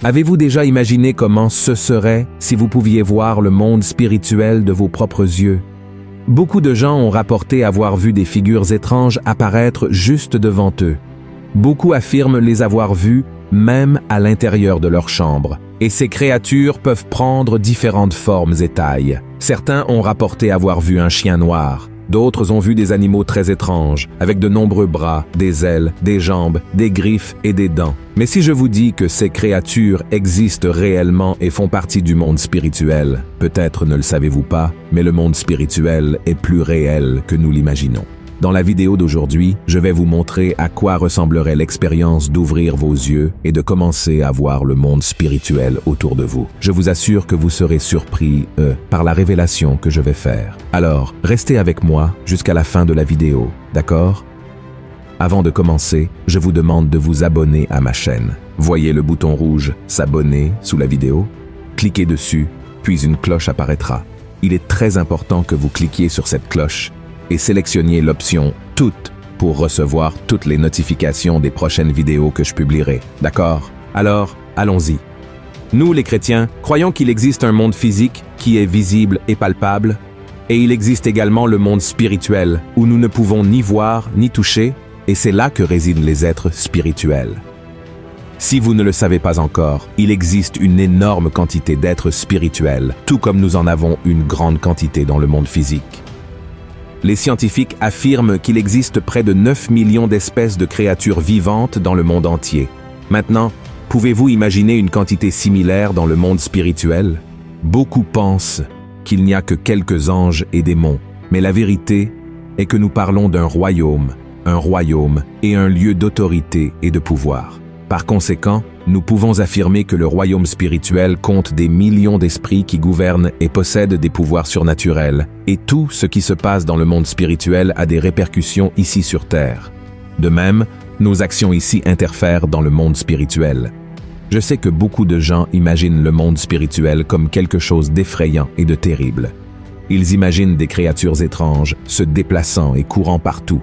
Avez-vous déjà imaginé comment ce serait si vous pouviez voir le monde spirituel de vos propres yeux? Beaucoup de gens ont rapporté avoir vu des figures étranges apparaître juste devant eux. Beaucoup affirment les avoir vues même à l'intérieur de leur chambre. Et ces créatures peuvent prendre différentes formes et tailles. Certains ont rapporté avoir vu un chien noir. D'autres ont vu des animaux très étranges, avec de nombreux bras, des ailes, des jambes, des griffes et des dents. Mais si je vous dis que ces créatures existent réellement et font partie du monde spirituel, peut-être ne le savez-vous pas, mais le monde spirituel est plus réel que nous l'imaginons. Dans la vidéo d'aujourd'hui, je vais vous montrer à quoi ressemblerait l'expérience d'ouvrir vos yeux et de commencer à voir le monde spirituel autour de vous. Je vous assure que vous serez surpris, par la révélation que je vais faire. Alors, restez avec moi jusqu'à la fin de la vidéo, d'accord? Avant de commencer, je vous demande de vous abonner à ma chaîne. Voyez le bouton rouge « S'abonner » sous la vidéo? Cliquez dessus, puis une cloche apparaîtra. Il est très important que vous cliquiez sur cette cloche et sélectionniez l'option « Toutes » pour recevoir toutes les notifications des prochaines vidéos que je publierai. D'accord? Alors, allons-y. Nous, les chrétiens, croyons qu'il existe un monde physique qui est visible et palpable, et il existe également le monde spirituel, où nous ne pouvons ni voir ni toucher, et c'est là que résident les êtres spirituels. Si vous ne le savez pas encore, il existe une énorme quantité d'êtres spirituels, tout comme nous en avons une grande quantité dans le monde physique. Les scientifiques affirment qu'il existe près de 9 millions d'espèces de créatures vivantes dans le monde entier. Maintenant, pouvez-vous imaginer une quantité similaire dans le monde spirituel? Beaucoup pensent qu'il n'y a que quelques anges et démons, mais la vérité est que nous parlons d'un royaume et un lieu d'autorité et de pouvoir. Par conséquent, nous pouvons affirmer que le royaume spirituel compte des millions d'esprits qui gouvernent et possèdent des pouvoirs surnaturels, et tout ce qui se passe dans le monde spirituel a des répercussions ici sur Terre. De même, nos actions ici interfèrent dans le monde spirituel. Je sais que beaucoup de gens imaginent le monde spirituel comme quelque chose d'effrayant et de terrible. Ils imaginent des créatures étranges se déplaçant et courant partout.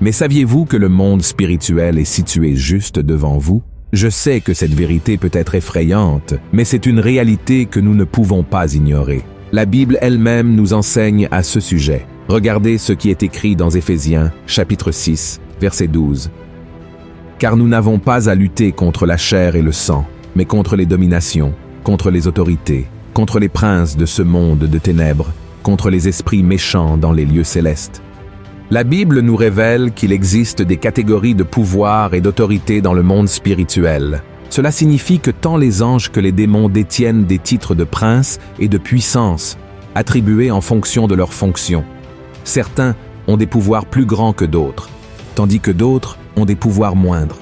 Mais saviez-vous que le monde spirituel est situé juste devant vous? Je sais que cette vérité peut être effrayante, mais c'est une réalité que nous ne pouvons pas ignorer. La Bible elle-même nous enseigne à ce sujet. Regardez ce qui est écrit dans Éphésiens, chapitre 6, verset 12. « Car nous n'avons pas à lutter contre la chair et le sang, mais contre les dominations, contre les autorités, contre les princes de ce monde de ténèbres, contre les esprits méchants dans les lieux célestes. » La Bible nous révèle qu'il existe des catégories de pouvoir et d'autorité dans le monde spirituel. Cela signifie que tant les anges que les démons détiennent des titres de prince et de puissance, attribués en fonction de leurs fonctions. Certains ont des pouvoirs plus grands que d'autres, tandis que d'autres ont des pouvoirs moindres.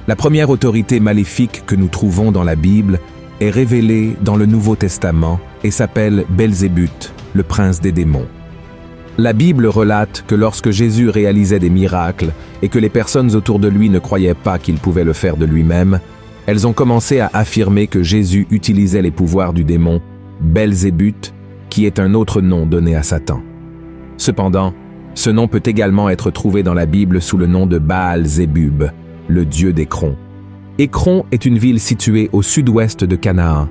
La première autorité maléfique que nous trouvons dans la Bible est révélée dans le Nouveau Testament et s'appelle Belzébuth, le prince des démons. La Bible relate que lorsque Jésus réalisait des miracles et que les personnes autour de lui ne croyaient pas qu'il pouvait le faire de lui-même, elles ont commencé à affirmer que Jésus utilisait les pouvoirs du démon Belzébuth, qui est un autre nom donné à Satan. Cependant, ce nom peut également être trouvé dans la Bible sous le nom de Baal-Zébub, le dieu d'Écron. Écron est une ville située au sud-ouest de Canaan,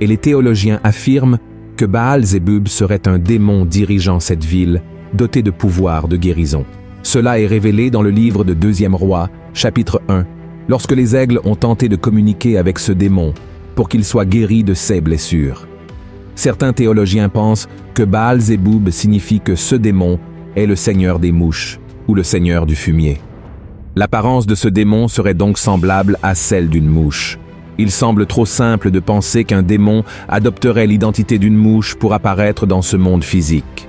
et les théologiens affirment que Baal-Zébub serait un démon dirigeant cette ville, doté de pouvoirs de guérison. Cela est révélé dans le livre de 2e Roi, chapitre 1, lorsque les aigles ont tenté de communiquer avec ce démon pour qu'il soit guéri de ses blessures. Certains théologiens pensent que Baal-Zébub signifie que ce démon est le seigneur des mouches ou le seigneur du fumier. L'apparence de ce démon serait donc semblable à celle d'une mouche. Il semble trop simple de penser qu'un démon adopterait l'identité d'une mouche pour apparaître dans ce monde physique.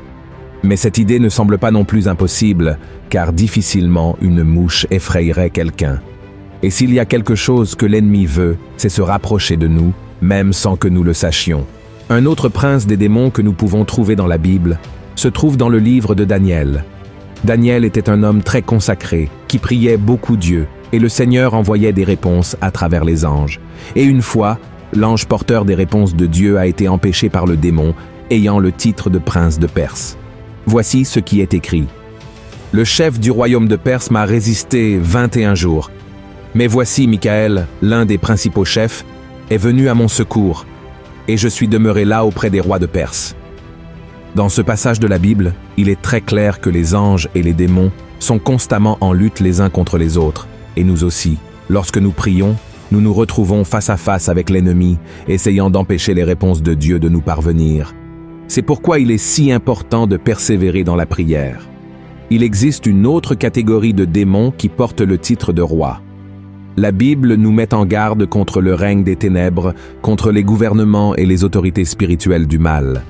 Mais cette idée ne semble pas non plus impossible, car difficilement une mouche effrayerait quelqu'un. Et s'il y a quelque chose que l'ennemi veut, c'est se rapprocher de nous, même sans que nous le sachions. Un autre prince des démons que nous pouvons trouver dans la Bible se trouve dans le livre de Daniel. Daniel était un homme très consacré, qui priait beaucoup Dieu, et le Seigneur envoyait des réponses à travers les anges. Et une fois, l'ange porteur des réponses de Dieu a été empêché par le démon, ayant le titre de prince de Perse. Voici ce qui est écrit. « Le chef du royaume de Perse m'a résisté 21 jours. Mais voici Michaël, l'un des principaux chefs, est venu à mon secours, et je suis demeuré là auprès des rois de Perse. » Dans ce passage de la Bible, il est très clair que les anges et les démons sont constamment en lutte les uns contre les autres, et nous aussi. Lorsque nous prions, nous nous retrouvons face à face avec l'ennemi, essayant d'empêcher les réponses de Dieu de nous parvenir. C'est pourquoi il est si important de persévérer dans la prière. Il existe une autre catégorie de démons qui portent le titre de roi. La Bible nous met en garde contre le règne des ténèbres, contre les gouvernements et les autorités spirituelles du mal.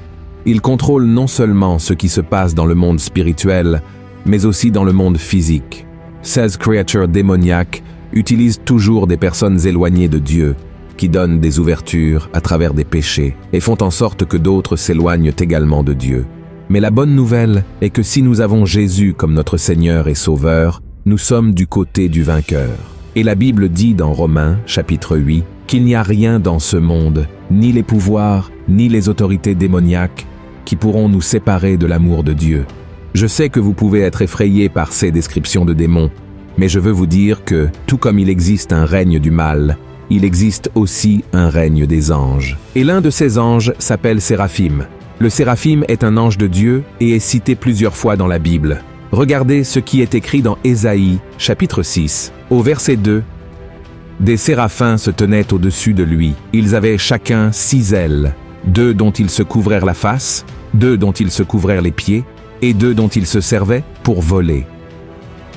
Ils contrôlent non seulement ce qui se passe dans le monde spirituel, mais aussi dans le monde physique. Ces créatures démoniaques utilisent toujours des personnes éloignées de Dieu, qui donnent des ouvertures à travers des péchés et font en sorte que d'autres s'éloignent également de Dieu. Mais la bonne nouvelle est que si nous avons Jésus comme notre Seigneur et Sauveur, nous sommes du côté du vainqueur. Et la Bible dit dans Romains, chapitre 8, qu'il n'y a rien dans ce monde, ni les pouvoirs, ni les autorités démoniaques, qui pourront nous séparer de l'amour de Dieu. Je sais que vous pouvez être effrayés par ces descriptions de démons, mais je veux vous dire que, tout comme il existe un règne du mal, il existe aussi un règne des anges. Et l'un de ces anges s'appelle Séraphim. Le Séraphim est un ange de Dieu et est cité plusieurs fois dans la Bible. Regardez ce qui est écrit dans Ésaïe, chapitre 6, au verset 2. « Des séraphins se tenaient au-dessus de lui. Ils avaient chacun 6 ailes, 2 dont ils se couvrèrent la face, 2 dont ils se couvrèrent les pieds, et 2 dont ils se servaient pour voler. »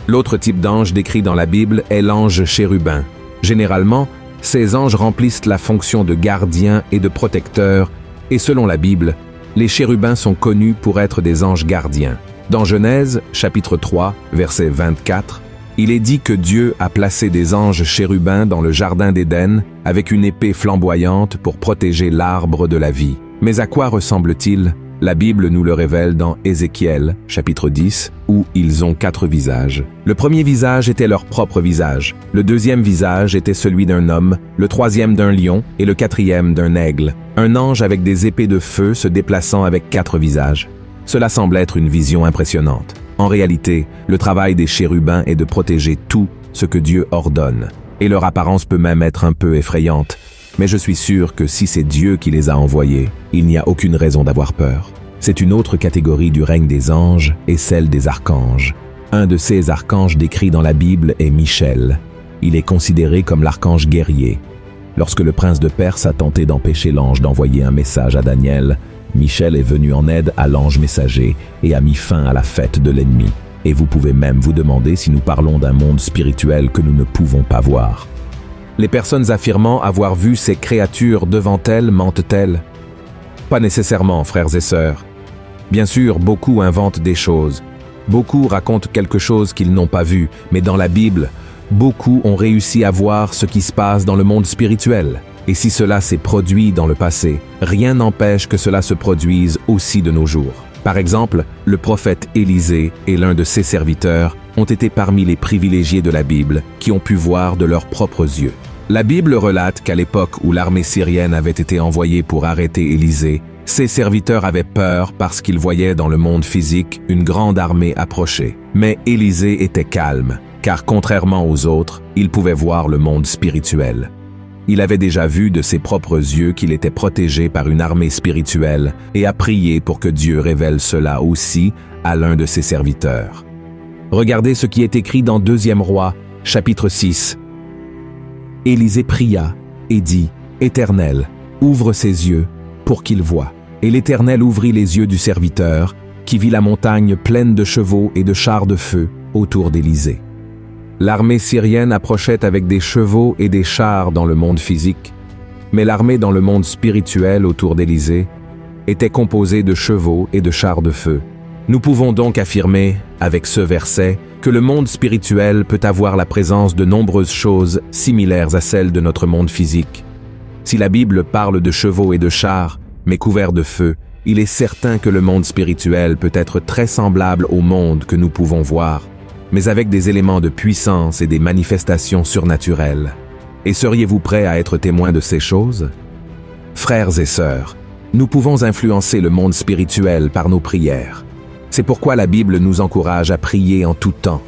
L'autre type d'ange décrit dans la Bible est l'ange chérubin. Généralement, ces anges remplissent la fonction de gardien et de protecteur, et selon la Bible, les chérubins sont connus pour être des anges gardiens. Dans Genèse, chapitre 3, verset 24, il est dit que Dieu a placé des anges chérubins dans le jardin d'Éden avec une épée flamboyante pour protéger l'arbre de la vie. Mais à quoi ressemble-t-il ? La Bible nous le révèle dans Ézéchiel, chapitre 10, où ils ont 4 visages. Le premier visage était leur propre visage, le deuxième visage était celui d'un homme, le troisième d'un lion et le quatrième d'un aigle. Un ange avec des épées de feu se déplaçant avec 4 visages. Cela semble être une vision impressionnante. En réalité, le travail des chérubins est de protéger tout ce que Dieu ordonne. Et leur apparence peut même être un peu effrayante. Mais je suis sûr que si c'est Dieu qui les a envoyés, il n'y a aucune raison d'avoir peur. C'est une autre catégorie du règne des anges et celle des archanges. Un de ces archanges décrits dans la Bible est Michel. Il est considéré comme l'archange guerrier. Lorsque le prince de Perse a tenté d'empêcher l'ange d'envoyer un message à Daniel, Michel est venu en aide à l'ange messager et a mis fin à la fête de l'ennemi. Et vous pouvez même vous demander si nous parlons d'un monde spirituel que nous ne pouvons pas voir. Les personnes affirmant avoir vu ces créatures devant elles mentent-elles? Pas nécessairement, frères et sœurs. Bien sûr, beaucoup inventent des choses. Beaucoup racontent quelque chose qu'ils n'ont pas vu, mais dans la Bible, beaucoup ont réussi à voir ce qui se passe dans le monde spirituel. Et si cela s'est produit dans le passé, rien n'empêche que cela se produise aussi de nos jours. Par exemple, le prophète Élisée et l'un de ses serviteurs ont été parmi les privilégiés de la Bible qui ont pu voir de leurs propres yeux. La Bible relate qu'à l'époque où l'armée syrienne avait été envoyée pour arrêter Élisée, ses serviteurs avaient peur parce qu'ils voyaient dans le monde physique une grande armée approcher. Mais Élisée était calme, car contrairement aux autres, il pouvait voir le monde spirituel. Il avait déjà vu de ses propres yeux qu'il était protégé par une armée spirituelle et a prié pour que Dieu révèle cela aussi à l'un de ses serviteurs. Regardez ce qui est écrit dans 2 Rois, chapitre 6. Élisée pria et dit, « Éternel, ouvre ses yeux pour qu'il voie. » Et l'Éternel ouvrit les yeux du serviteur, qui vit la montagne pleine de chevaux et de chars de feu autour d'Élisée. L'armée syrienne approchait avec des chevaux et des chars dans le monde physique, mais l'armée dans le monde spirituel autour d'Élisée était composée de chevaux et de chars de feu. Nous pouvons donc affirmer, avec ce verset, que le monde spirituel peut avoir la présence de nombreuses choses similaires à celles de notre monde physique. Si la Bible parle de chevaux et de chars, mais couverts de feu, il est certain que le monde spirituel peut être très semblable au monde que nous pouvons voir, mais avec des éléments de puissance et des manifestations surnaturelles. Et seriez-vous prêts à être témoins de ces choses? Frères et sœurs, nous pouvons influencer le monde spirituel par nos prières. C'est pourquoi la Bible nous encourage à prier en tout temps.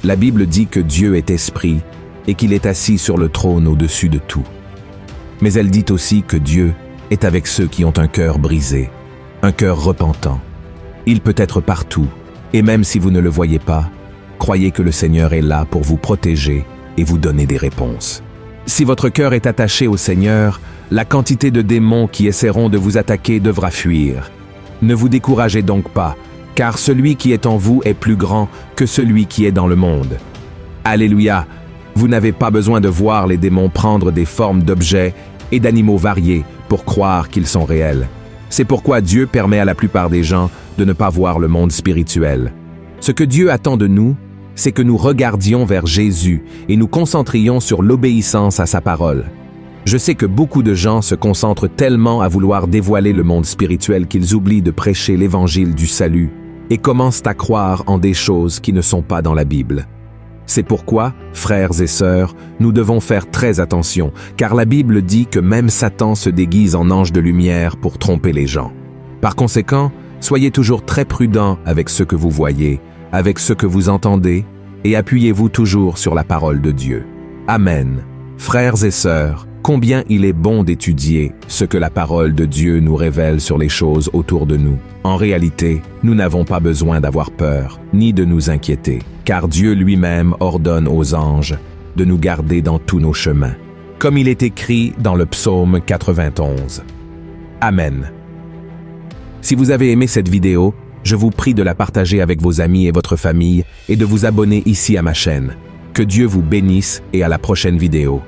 La Bible dit que Dieu est esprit et qu'il est assis sur le trône au-dessus de tout. Mais elle dit aussi que Dieu est avec ceux qui ont un cœur brisé, un cœur repentant. Il peut être partout, et même si vous ne le voyez pas, croyez que le Seigneur est là pour vous protéger et vous donner des réponses. Si votre cœur est attaché au Seigneur, la quantité de démons qui essaieront de vous attaquer devra fuir. Ne vous découragez donc pas, car celui qui est en vous est plus grand que celui qui est dans le monde. Alléluia! Vous n'avez pas besoin de voir les démons prendre des formes d'objets et d'animaux variés pour croire qu'ils sont réels. C'est pourquoi Dieu permet à la plupart des gens de ne pas voir le monde spirituel. Ce que Dieu attend de nous, c'est que nous regardions vers Jésus et nous concentrions sur l'obéissance à sa parole. Je sais que beaucoup de gens se concentrent tellement à vouloir dévoiler le monde spirituel qu'ils oublient de prêcher l'évangile du salut et commencent à croire en des choses qui ne sont pas dans la Bible. C'est pourquoi, frères et sœurs, nous devons faire très attention, car la Bible dit que même Satan se déguise en ange de lumière pour tromper les gens. Par conséquent, soyez toujours très prudents avec ce que vous voyez, avec ce que vous entendez, et appuyez-vous toujours sur la parole de Dieu. Amen. Frères et sœurs, combien il est bon d'étudier ce que la parole de Dieu nous révèle sur les choses autour de nous. En réalité, nous n'avons pas besoin d'avoir peur, ni de nous inquiéter, car Dieu lui-même ordonne aux anges de nous garder dans tous nos chemins, comme il est écrit dans le psaume 91. Amen. Si vous avez aimé cette vidéo, je vous prie de la partager avec vos amis et votre famille et de vous abonner ici à ma chaîne. Que Dieu vous bénisse et à la prochaine vidéo.